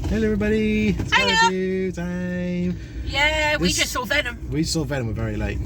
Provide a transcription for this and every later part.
Hello everybody, it's Hiya. review time. Yeah, we just saw Venom. We saw Venom very late.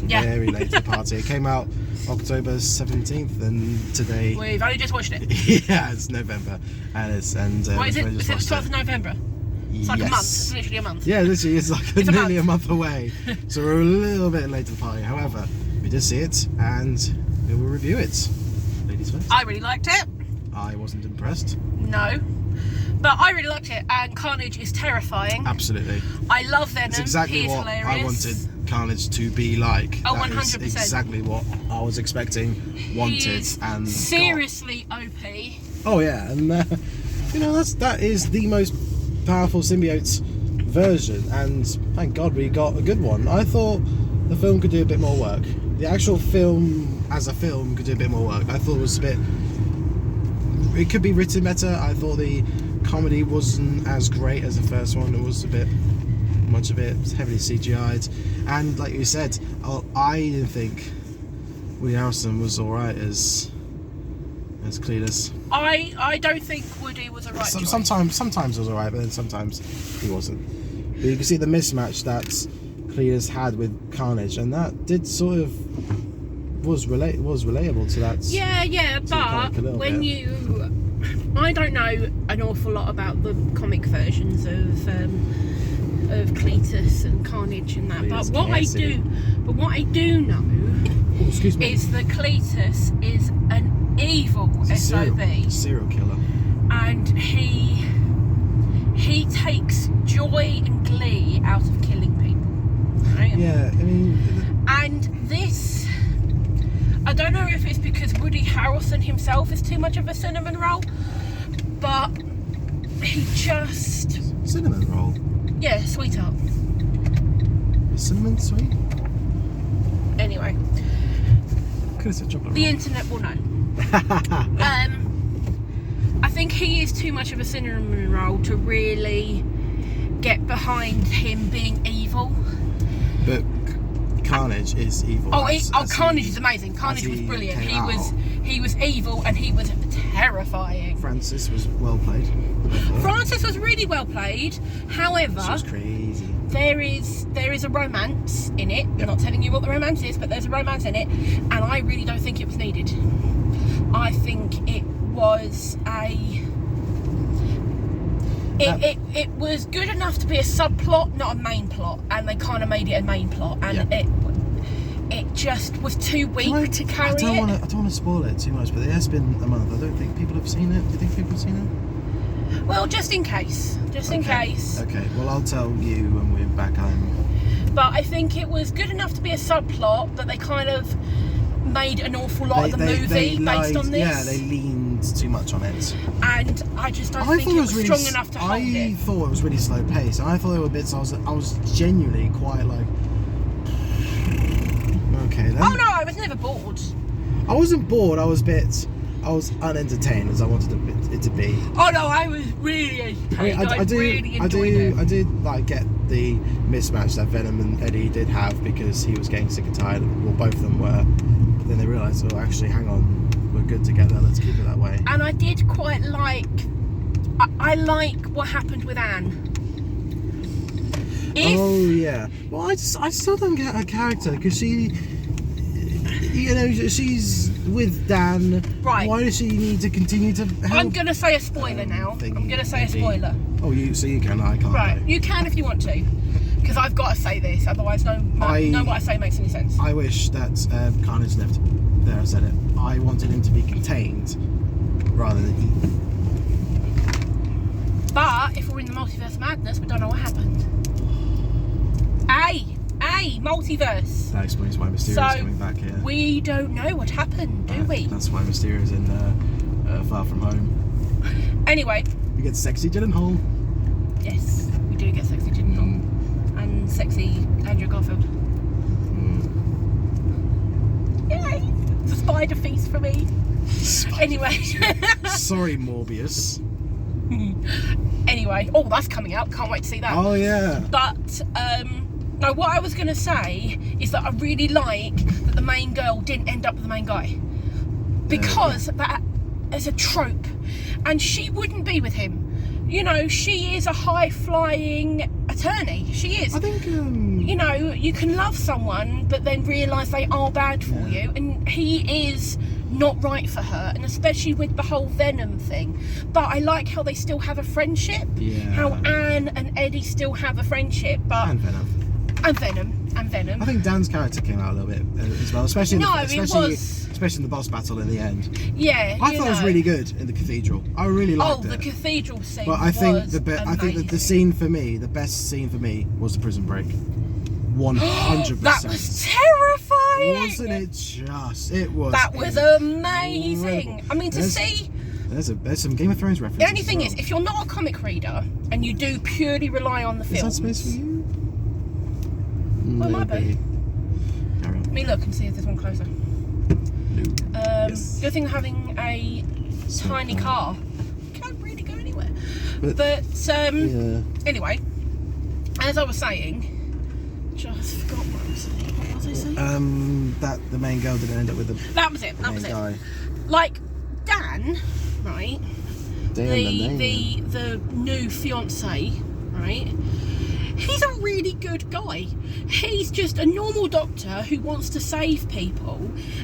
Yeah. Very late to the party. It came out October 17th and today... We've only just watched it. Yeah, it's November. What is it? Is it the 12th of November? It's like a month. It's literally a month. Yeah, literally, it's like It's nearly a month away. So we're a little bit late to the party. However, we did see it and we will review it. Ladies first. I really liked it. I wasn't impressed. No. But I really liked it, and Carnage is terrifying. Absolutely. I love Venom. It's exactly he is what hilarious. I wanted Carnage to be like. Oh, That 100%. is exactly what I was expecting, wanted, He is and seriously OP. Oh yeah, and you know that is the most powerful symbiote version, and thank God we got a good one. I thought the film could do a bit more work. The actual film as a film could do a bit more work. I thought it was a bit. It could be written better. I thought the comedy wasn't as great as the first one. It was a bit much of it heavily CGI'd, and like you said, I didn't think Woody Harrelson was alright as Cletus. I don't think Woody was a right choice. Sometimes it was alright, but then sometimes he wasn't. But you can see the mismatch that Cletus had with Carnage, and that did sort of was relatable to that. Yeah, but when you, I don't know an awful lot about the comic versions of Cletus and Carnage and that. But what I do know is that Cletus is an evil SOB, serial killer, and he takes joy and glee out of killing people. Right? Yeah, I mean, and this, I don't know if it's because Woody Harrelson himself is too much of a cinnamon roll, but he just... Cinnamon roll? Yeah, sweetheart. Cinnamon sweet? Anyway. Could have said chocolate roll. The internet will know. I think he is too much of a cinnamon roll to really get behind him being evil. But Carnage is evil. Carnage is amazing. Carnage was brilliant. He was evil and he was terrifying. Francis was well played. Francis was really well played. However, she was crazy. There is a romance in it. I'm not telling you what the romance is, but there's a romance in it, and I really don't think it was needed. I think it was it was good enough to be a subplot, not a main plot, and they kind of made it a main plot, and it just was too weak to carry it. I don't want to spoil it too much, but it has been a month. I don't think people have seen it. Do you think people have seen it? Well, just in case. In case. Okay, well I'll tell you when we're back home. But I think it was good enough to be a subplot, but they kind of made an awful lot of the movie based on this. Yeah, they leaned too much on it. And I just don't think it was really strong enough to hold it. I thought it was really slow paced, and I thought there were bits I was genuinely quite like... Okay then. Oh no, I was never bored. I wasn't bored, I was unentertained as I wanted it to be. Oh no, I was really entertained. I really enjoyed it. I did like get the mismatch that Venom and Eddie did have, because he was getting sick and tired. Well, both of them were. But then they realised, oh, actually, hang on, we're good together. Let's keep it that way. And I did quite like. I like what happened with Anne. Oh yeah. Well, I still don't get her character, because she. You know, she's with Dan. Right. Why does she need to continue to help? I'm going to say a spoiler now. I'm going to say a spoiler. Oh, you can. I can't. Right. You can if you want to. Because I've got to say this. Otherwise, no what I say makes any sense. I wish that Carnage left. There, I said it. I wanted him to be contained rather than eaten. But if we're in the multiverse of madness, we don't know what happened. Multiverse. That explains why Mysterio's coming back here. We don't know what happened, do we? That's why Mysterio's in Far From Home. Anyway. We get sexy Gyllenhaal. Yes, we do get sexy Gyllenhaal. And sexy Andrew Garfield. Yay! It's a spider feast for me. Anyway. Sorry, Morbius. Anyway. Oh, that's coming out. Can't wait to see that. Oh, yeah. But, no, what I was going to say is that I really like that the main girl didn't end up with the main guy. Because that is a trope. And she wouldn't be with him. you know, she is a high-flying attorney. She is. I think, you know, you can love someone, but then realise they are bad for you, and he is not right for her, and especially with the whole Venom thing. But I like how they still have a friendship. Yeah. How Anne and Eddie still have a friendship, but and Venom. And Venom. I think Dan's character came out a little bit as well, especially in the boss battle in the end. Yeah, I thought it was really good in the cathedral. I really liked it. Oh, the cathedral scene. But I think I think that the scene for me, the best scene for me, was the prison break. 100%. That was terrifying. Wasn't it just? It was. That was amazing. I mean, to see. There's some Game of Thrones references. The only thing is, if you're not a comic reader and you do purely rely on the films. Is that space for you? Well, it might be. Carry on. Let me look and see if there's one closer. Yes. Good thing having a tiny car. You can't really go anywhere. But anyway, as I was saying, just forgot what I was saying. What was I saying? That the main girl didn't end up with the. That was it. That was guy. it. Like Dan, right? The new fiance, right? He's a really good guy. He's just a normal doctor who wants to save people,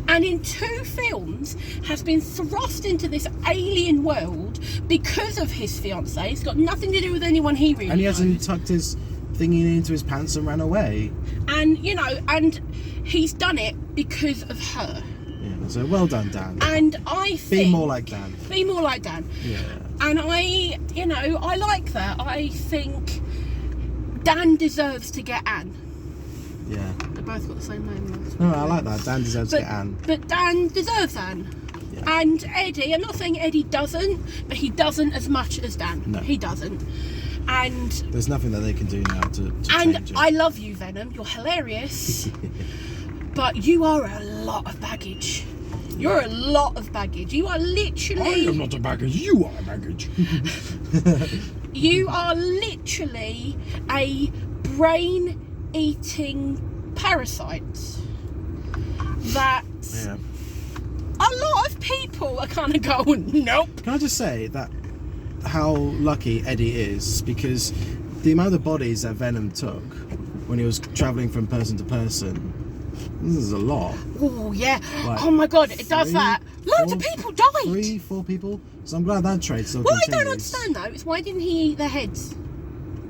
and in 2 films has been thrust into this alien world because of his fiancée. It's got nothing to do with anyone he really knows. And he hasn't tucked his thingy into his pants and ran away. And, you know, and he's done it because of her. Yeah, so well done, Dan. And I think... Be more like Dan. Be more like Dan. Yeah. And I like that. I think Dan deserves to get Anne. Yeah. They both got the same name. No, I like that. Dan deserves to get Anne. But Dan deserves Anne. Yeah. And Eddie, I'm not saying Eddie doesn't, but he doesn't as much as Dan. No. He doesn't. And there's nothing that they can do now to and change it. I love you, Venom. You're hilarious. But you are a lot of baggage. You're a lot of baggage. You are literally... I am not a baggage. You are a baggage. You are literally a brain-eating parasite that a lot of people are kind of going, nope. Can I just say that how lucky Eddie is, because the amount of bodies that Venom took when he was travelling from person to person, this is a lot. Oh yeah. Like, oh my god, it does that. Loads of people died. 3, 4 people. So I'm glad that trade still continues. continues. What I don't understand though is why didn't he eat their heads?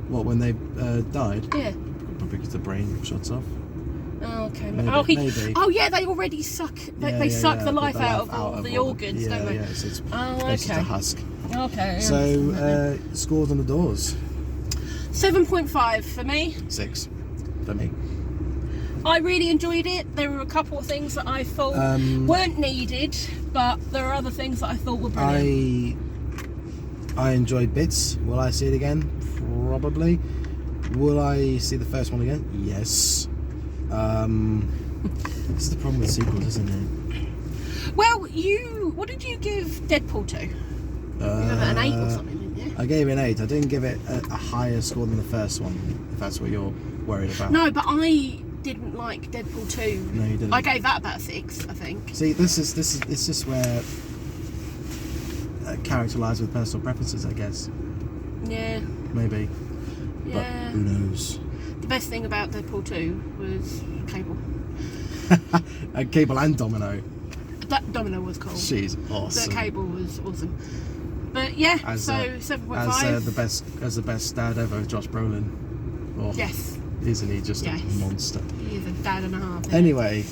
What, when they died? Yeah. Probably because the brain shuts off. Oh, okay. Maybe. Oh yeah, they already suck. They suck the life out of all the organs, don't they? Yeah, so it's okay. just a husk. Okay. So scores on the doors. 7.5 for me. 6 for me. I really enjoyed it. There were a couple of things that I thought weren't needed, but there are other things that I thought were brilliant. I enjoyed bits. Will I see it again? Probably. Will I see the first one again? Yes. This is the problem with sequels, isn't it? Well, what did you give Deadpool to? You gave it an 8 or something, didn't you? I gave it an 8. I didn't give it a higher score than the first one, if that's what you're worried about. No, but I didn't like Deadpool 2. No, you didn't. I gave that about 6, I think. See, this is where character lies with personal preferences, I guess. Yeah. Maybe. Yeah. But who knows? The best thing about Deadpool 2 was Cable. Cable and Domino. That Domino was cool. She's awesome. The Cable was awesome. But yeah, so 7.5. As the best dad ever, Josh Brolin. Oh, yes. Isn't he just a monster? He is a dad and a half. Anyway,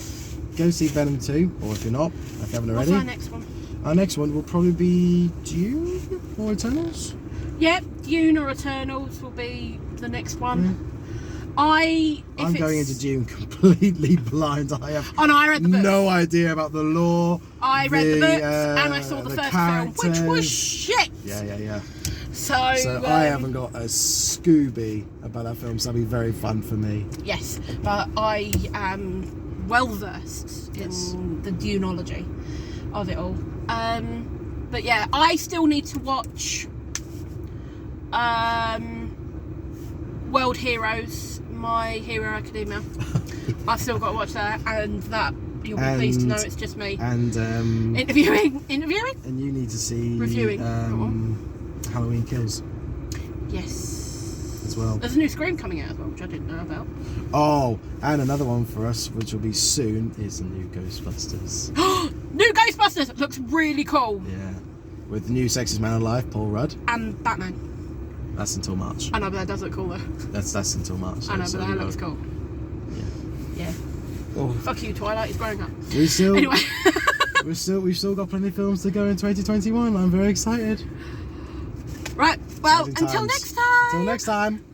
go see Venom 2, or if you're not, if you haven't already. What's our next one? Our next one will probably be Dune or Eternals? Yep, Dune or Eternals will be the next one. Yeah. I'm going into Dune completely blind. I read the books. No idea about the lore. I read the books and I saw the first characters. film, which was shit. Yeah. So I haven't got a Scooby about that film, so that'll be very fun for me. Yes, but I am well versed in the Dunology of it all. But yeah, I still need to watch World Heroes, My Hero Academia. I've still got to watch that, and that you'll be pleased to know it's just me. And interviewing. And you need to see reviewing Halloween Kills. Yes. As well. There's a new Scream coming out as well, which I didn't know about. Oh, and another one for us, which will be soon, is the new Ghostbusters. New Ghostbusters! It looks really cool. Yeah. With the new Sexiest Man Alive, Paul Rudd. And Batman. That's until March. I know, but that does look cool though. That's until March. I know, but that looks cool. Yeah. Yeah. Oh. Fuck you, Twilight is growing up. Anyway. Anyway. we've still got plenty of films to go in 2021. I'm very excited. Right, well, Exciting until times. next time. Until next time.